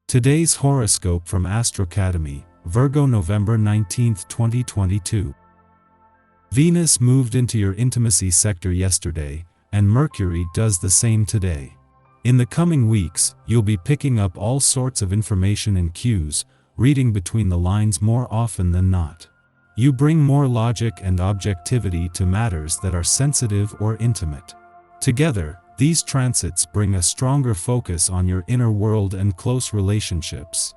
Today's horoscope from Astrocademy, Virgo November 19, 2022. Venus moved into your intimacy sector yesterday, and Mercury does the same today. In the coming weeks, you'll be picking up all sorts of information and cues, reading between the lines more often than not. You bring more logic and objectivity to matters that are sensitive or intimate. Together, these transits bring a stronger focus on your inner world and close relationships.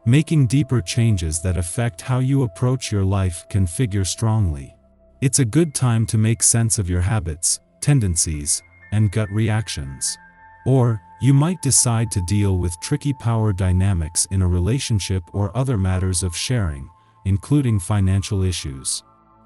Making deeper changes that affect how you approach your life can figure strongly. It's a good time to make sense of your habits, tendencies, and gut reactions. Or, you might decide to deal with tricky power dynamics in a relationship or other matters of sharing, including financial issues.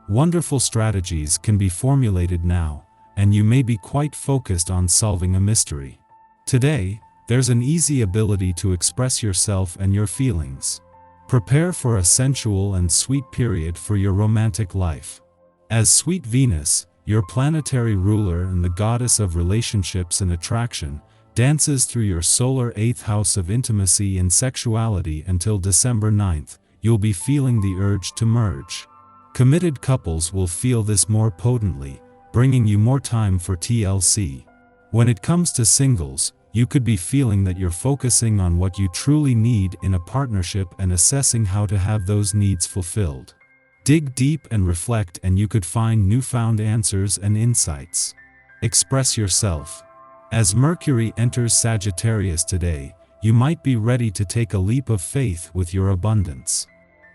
Wonderful strategies can be formulated now, and you may be quite focused on solving a mystery. Today, there's an easy ability to express yourself and your feelings. Prepare for a sensual and sweet period for your romantic life. As sweet Venus, your planetary ruler and the goddess of relationships and attraction, dances through your solar 8th house of intimacy and sexuality until December 9th, you'll be feeling the urge to merge. Committed couples will feel this more potently, bringing you more time for TLC. When it comes to singles, you could be feeling that you're focusing on what you truly need in a partnership and assessing how to have those needs fulfilled. Dig deep and reflect, and you could find newfound answers and insights. Express yourself. As Mercury enters Sagittarius today, you might be ready to take a leap of faith with your abundance.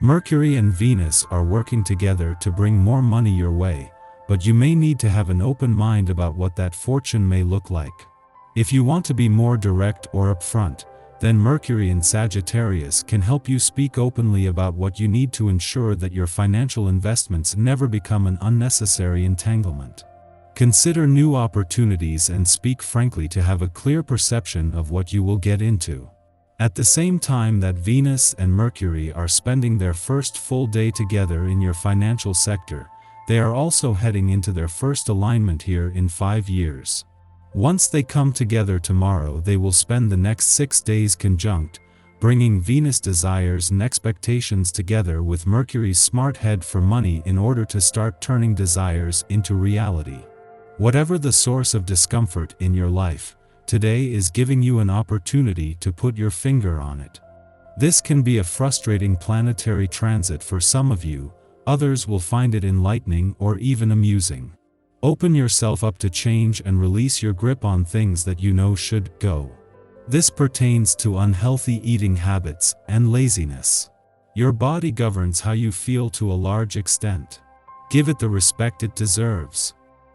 Mercury and Venus are working together to bring more money your way, but you may need to have an open mind about what that fortune may look like. If you want to be more direct or upfront, then Mercury in Sagittarius can help you speak openly about what you need to ensure that your financial investments never become an unnecessary entanglement. Consider new opportunities and speak frankly to have a clear perception of what you will get into. At the same time that Venus and Mercury are spending their first full day together in your financial sector, they are also heading into their first alignment here in 5 years. Once they come together tomorrow, they will spend the next 6 days conjunct, bringing Venus' desires and expectations together with Mercury's smart head for money in order to start turning desires into reality. Whatever the source of discomfort in your life, today is giving you an opportunity to put your finger on it. This can be a frustrating planetary transit for some of you. Others will find it enlightening or even amusing. Open yourself up to change and release your grip on things that you know should go. This pertains to unhealthy eating habits and laziness. Your body governs how you feel to a large extent. Give it the respect it deserves.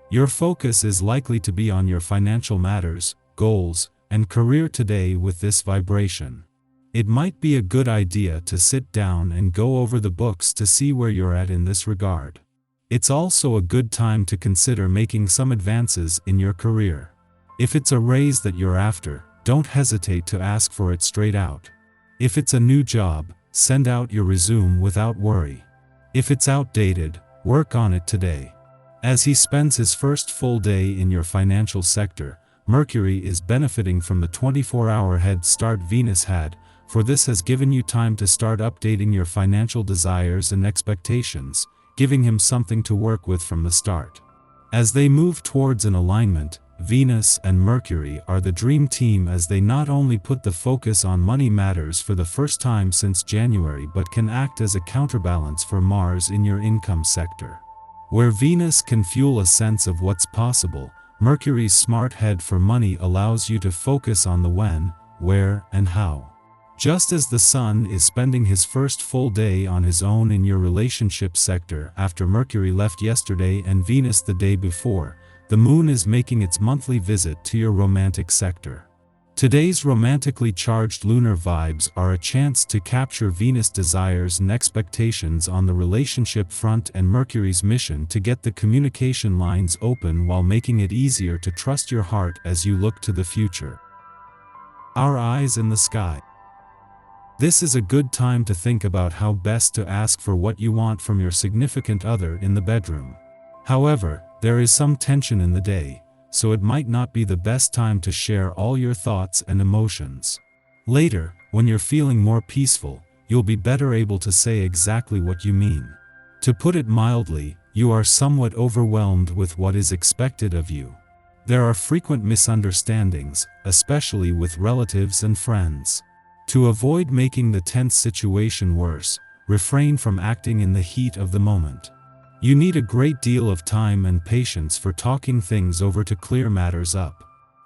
Your focus is likely to be on your financial matters, goals, and career today with this vibration. It might be a good idea to sit down and go over the books to see where you're at in this regard. It's also a good time to consider making some advances in your career. If it's a raise that you're after, don't hesitate to ask for it straight out. If it's a new job, send out your resume without worry. If it's outdated, work on it today. As he spends his first full day in your financial sector, Mercury is benefiting from the 24-hour head start Venus had, for this has given you time to start updating your financial desires and expectations, giving him something to work with from the start. As they move towards an alignment, Venus and Mercury are the dream team, as they not only put the focus on money matters for the first time since January, but can act as a counterbalance for Mars in your income sector. Where Venus can fuel a sense of what's possible, Mercury's smart head for money allows you to focus on the when, where, and how. Just as the Sun is spending his first full day on his own in your relationship sector after Mercury left yesterday and Venus the day before, the Moon is making its monthly visit to your romantic sector. Today's romantically charged lunar vibes are a chance to capture Venus' desires and expectations on the relationship front and Mercury's mission to get the communication lines open while making it easier to trust your heart as you look to the future. Our eyes in the sky. This is a good time to think about how best to ask for what you want from your significant other in the bedroom. However, there is some tension in the day, so it might not be the best time to share all your thoughts and emotions. Later, when you're feeling more peaceful, you'll be better able to say exactly what you mean. To put it mildly, you are somewhat overwhelmed with what is expected of you. There are frequent misunderstandings, especially with relatives and friends. To avoid making the tense situation worse, refrain from acting in the heat of the moment. You need a great deal of time and patience for talking things over to clear matters up.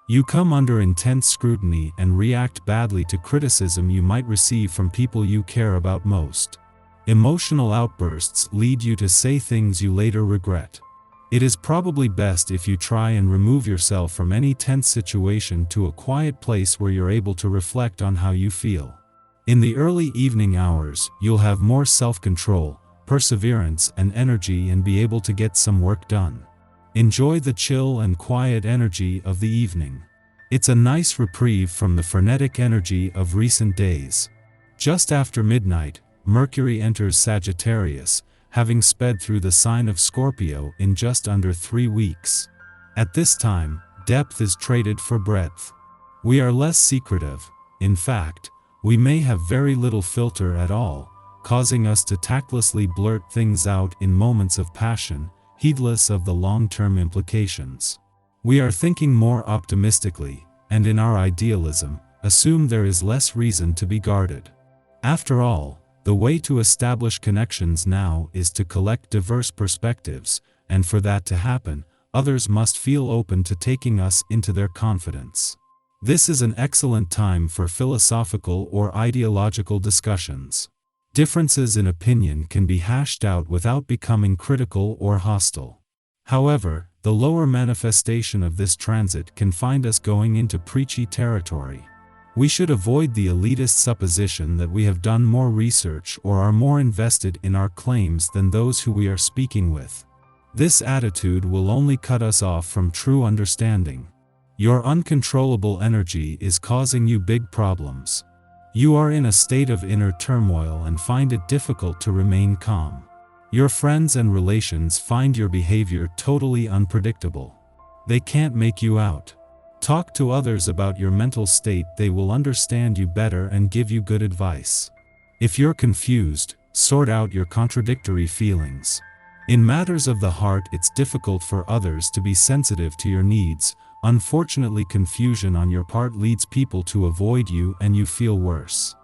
You come under intense scrutiny and react badly to criticism you might receive from people you care about most. Emotional outbursts lead you to say things you later regret. It is probably best if you try and remove yourself from any tense situation to a quiet place where you're able to reflect on how you feel. In the early evening hours, you'll have more self-control, perseverance, and energy and be able to get some work done. Enjoy the chill and quiet energy of the evening. It's a nice reprieve from the frenetic energy of recent days. Just after midnight, Mercury enters Sagittarius, having sped through the sign of Scorpio in just under 3 weeks. At this time, depth is traded for breadth. We are less secretive. In fact, we may have very little filter at all, causing us to tactlessly blurt things out in moments of passion, heedless of the long-term implications. We are thinking more optimistically, and in our idealism, assume there is less reason to be guarded. After all, the way to establish connections now is to collect diverse perspectives, and for that to happen, others must feel open to taking us into their confidence. This is an excellent time for philosophical or ideological discussions. Differences in opinion can be hashed out without becoming critical or hostile. However, the lower manifestation of this transit can find us going into preachy territory. We should avoid the elitist supposition that we have done more research or are more invested in our claims than those who we are speaking with. This attitude will only cut us off from true understanding. Your uncontrollable energy is causing you big problems. You are in a state of inner turmoil and find it difficult to remain calm. Your friends and relations find your behavior totally unpredictable. They can't make you out. Talk to others about your mental state, they will understand you better and give you good advice. If you're confused, sort out your contradictory feelings. In matters of the heart, it's difficult for others to be sensitive to your needs. Unfortunately, confusion on your part leads people to avoid you and you feel worse.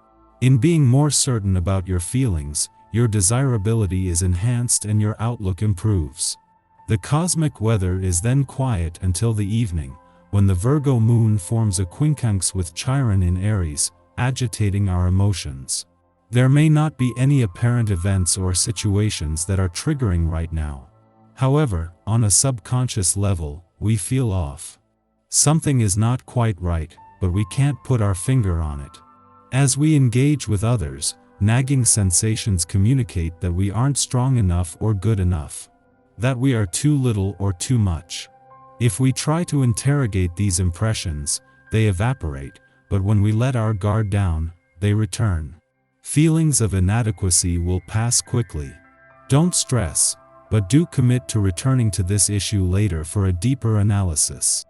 In being more certain about your feelings, your desirability is enhanced and your outlook improves. The cosmic weather is then quiet until the evening, when the Virgo moon forms a quincunx with Chiron in Aries, agitating our emotions. There may not be any apparent events or situations that are triggering right now. However, on a subconscious level, we feel off. Something is not quite right, but we can't put our finger on it. As we engage with others, nagging sensations communicate that we aren't strong enough or good enough, that we are too little or too much. If we try to interrogate these impressions, they evaporate, but when we let our guard down, they return. Feelings of inadequacy will pass quickly. Don't stress, but do commit to returning to this issue later for a deeper analysis.